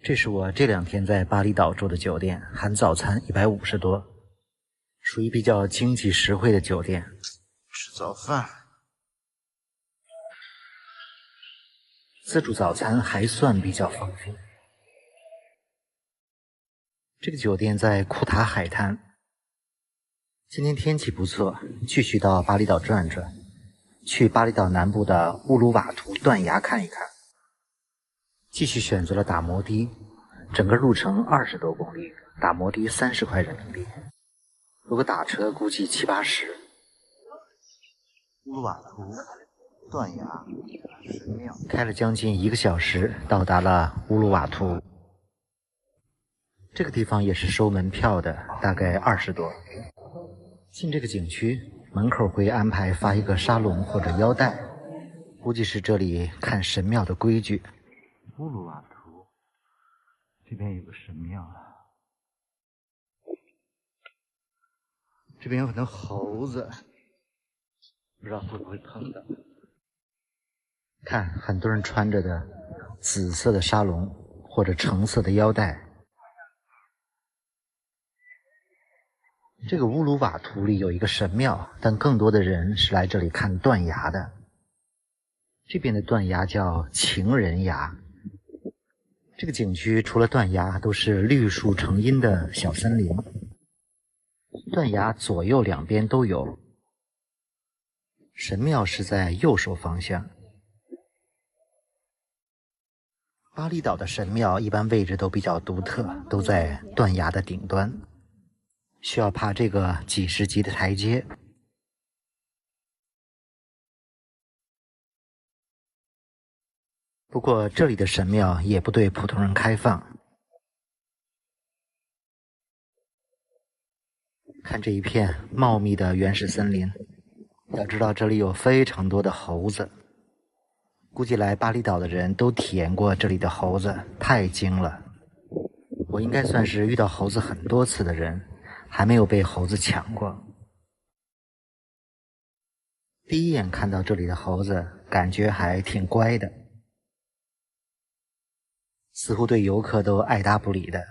这是我这2天在巴厘岛住的酒店，含早餐150多，属于比较经济实惠的酒店。吃早饭，自助早餐还算比较丰富。这个酒店在库塔海滩。今天天气不错，继续到巴厘岛转转，去巴厘岛南部的乌鲁瓦图断崖看一看。继续选择了打摩的，整个路程20多公里，打摩的30块人民币，如果打车估计70、80。乌鲁瓦图断崖神庙，开了将近1个小时，到达了乌鲁瓦图。这个地方也是收门票的，大概20多。进这个景区，门口会安排发一个沙龙或者腰带，估计是这里看神庙的规矩。乌鲁瓦图这边有个神庙，这边有很多猴子，不知道会不会碰到。看，很多人穿着的紫色的沙龙或者橙色的腰带。这个乌鲁瓦图里有一个神庙，但更多的人是来这里看断崖的。这边的断崖叫情人崖。这个景区除了断崖都是绿树成荫的小森林，断崖左右两边都有。神庙是在右手方向。巴厘岛的神庙一般位置都比较独特，都在断崖的顶端，需要爬这个几十级的台阶。不过这里的神庙也不对普通人开放。看这一片茂密的原始森林，要知道这里有非常多的猴子。估计来巴厘岛的人都体验过这里的猴子，太精了。我应该算是遇到猴子很多次的人，还没有被猴子抢过。第一眼看到这里的猴子，感觉还挺乖的，似乎对游客都爱答不理的。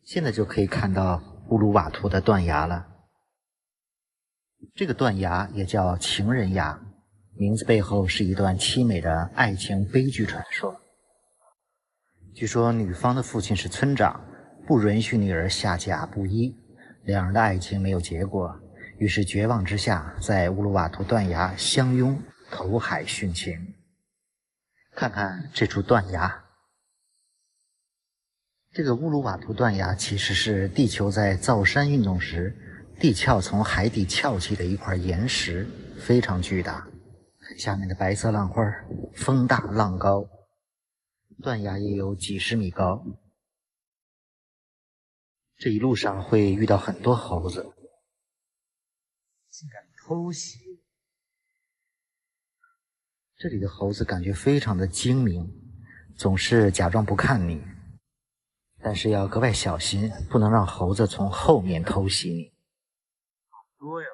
现在就可以看到乌鲁瓦图的断崖了。这个断崖也叫情人崖，名字背后是一段凄美的爱情悲剧传说。据说女方的父亲是村长，不允许女儿下嫁布衣，两人的爱情没有结果，于是绝望之下在乌鲁瓦图断崖相拥投海殉情。看看这处断崖，这个乌鲁瓦图断崖其实是地球在造山运动时地壳从海底翘起的一块岩石，非常巨大。看下面的白色浪花，风大浪高，断崖也有几十米高。这一路上会遇到很多猴子，竟敢偷袭！这里的猴子感觉非常的精明，总是假装不看你，但是要格外小心，不能让猴子从后面偷袭你。好多呀！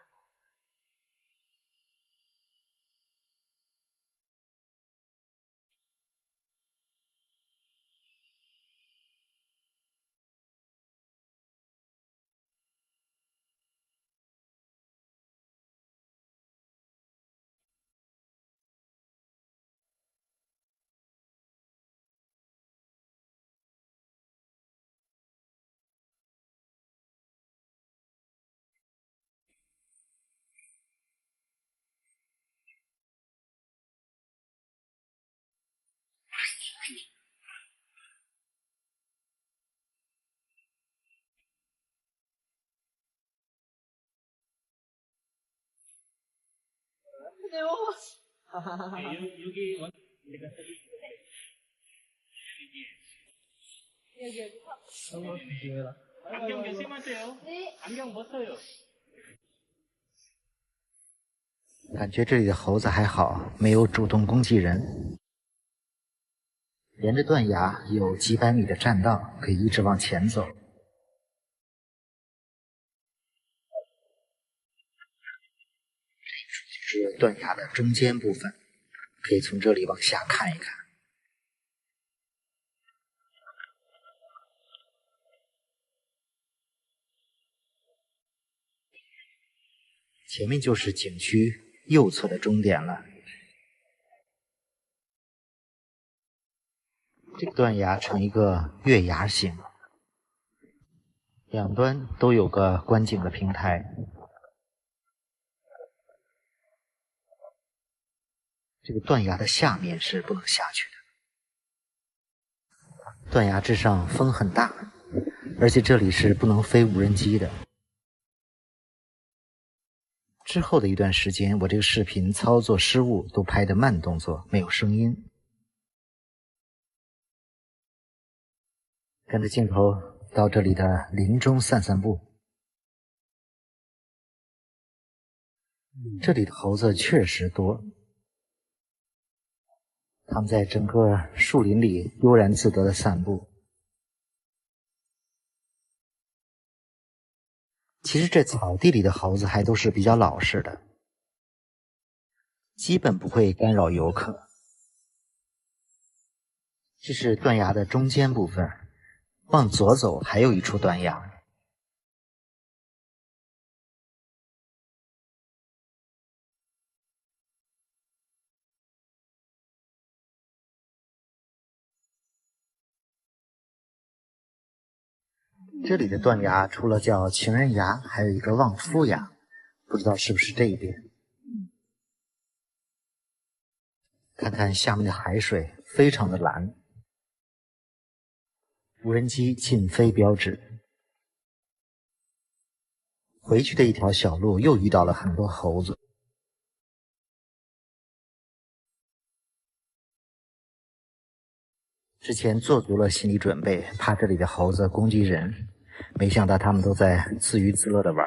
感觉这里的猴子还好，没有主动攻击人。沿着断崖有几百米的栈道，可以一直往前走。这一处就是断崖的中间部分，可以从这里往下看一看。前面就是景区右侧的终点了。这个断崖呈一个月牙形，两端都有个观景的平台。这个断崖的下面是不能下去的。断崖之上风很大，而且这里是不能飞无人机的。之后的一段时间，我这个视频操作失误，都拍的慢动作，没有声音。跟着镜头到这里的林中散散步。这里的猴子确实多，它们在整个树林里悠然自得的散步。其实这草地里的猴子还都是比较老实的，基本不会干扰游客。这是断崖的中间部分，往左走还有一处断崖。这里的断崖除了叫情人崖，还有一个望夫崖，不知道是不是这一边。看看下面的海水，非常的蓝。无人机禁飞标志。回去的一条小路又遇到了很多猴子。之前做足了心理准备，怕这里的猴子攻击人，没想到他们都在自娱自乐的玩。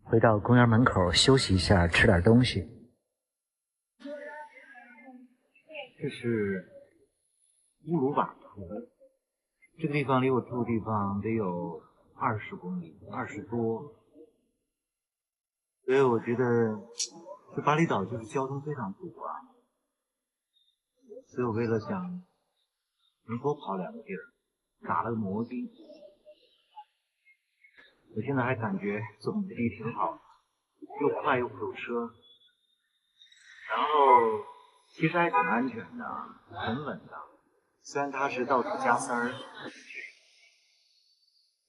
回到公园门口休息一下，吃点东西。这是乌鲁瓦图，这个地方离我住的地方得有20公里，20多。所以我觉得这巴厘岛就是交通非常堵啊，所以我为了想能多跑2个地儿，打了个摩的。我现在还感觉坐摩的挺好的，又快又不堵车，然后其实还挺安全的，很稳的。虽然它是到处加塞儿，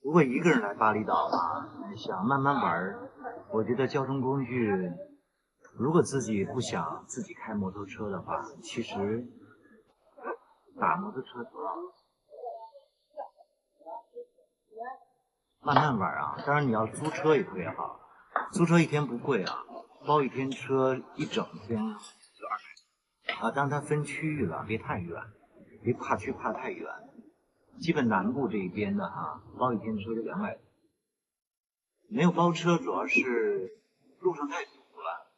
如果一个人来巴厘岛啊，想慢慢玩，我觉得交通工具，如果自己不想自己开摩托车的话，其实打摩托车挺好，慢慢玩啊。当然你要租车也特别好，租车1天不贵啊，包1天车1整天就200啊。当然它分区域了，别太远，别跨区跨太远。基本南部这一边的哈，包1天车就200多。没有包车，主要是路上太堵了，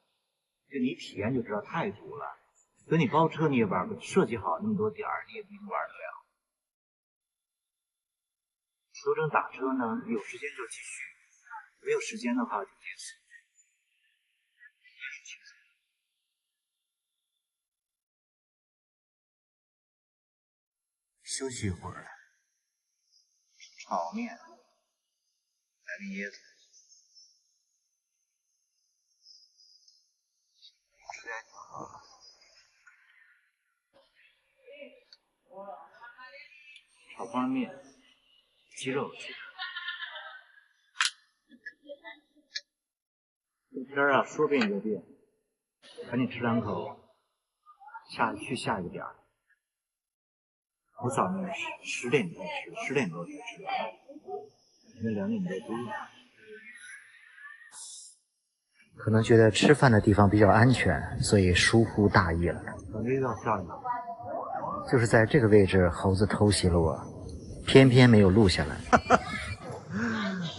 就你体验就知道太堵了。所以你包车你也玩不，设计好那么多点儿，你也不能玩得了。修正打车呢，有时间就继续，没有时间的话就结束，也是轻松。休息一会儿，炒面，来个椰子。吃的还挺好。炒方便面，鸡肉。这天啊，说变就变，赶紧吃2口，去下一个点儿。我早上10点多吃，10点多才吃，现在2点多钟。可能觉得吃饭的地方比较安全，所以疏忽大意了。感觉要下雨了。就是在这个位置，猴子偷袭了我，偏偏没有录下来。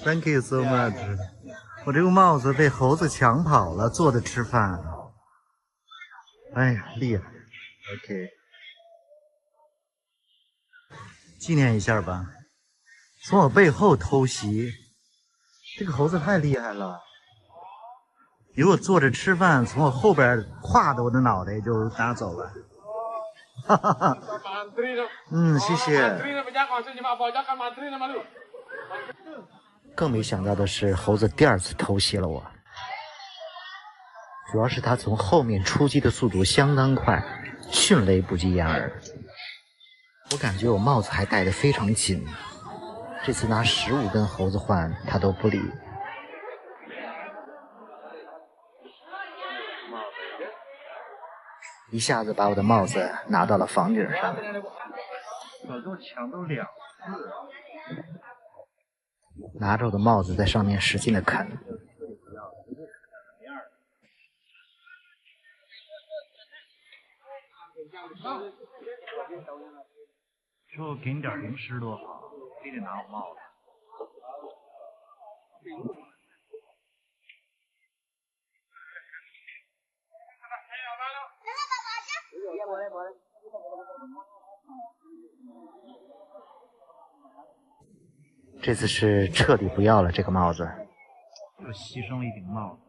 Thank you so much。我这个帽子被猴子抢跑了，坐着吃饭。哎呀，厉害 ！OK， 纪念一下吧。从我背后偷袭，这个猴子太厉害了。如果坐着吃饭，从我后边挎着我的脑袋就拿走了。哈哈哈。谢谢。更没想到的是，猴子第2次偷袭了我。主要是他从后面出击的速度相当快，迅雷不及掩耳。我感觉我帽子还戴得非常紧，这次拿15根猴子换，他都不理。一下子把我的帽子拿到了房顶上。可都抢到2次。拿着我的帽子在上面使劲的啃。说给你点零食多好，非得拿我帽子。这次是彻底不要了这个帽子。又牺牲了一顶帽子。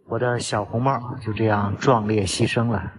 我的小红帽就这样壮烈牺牲了。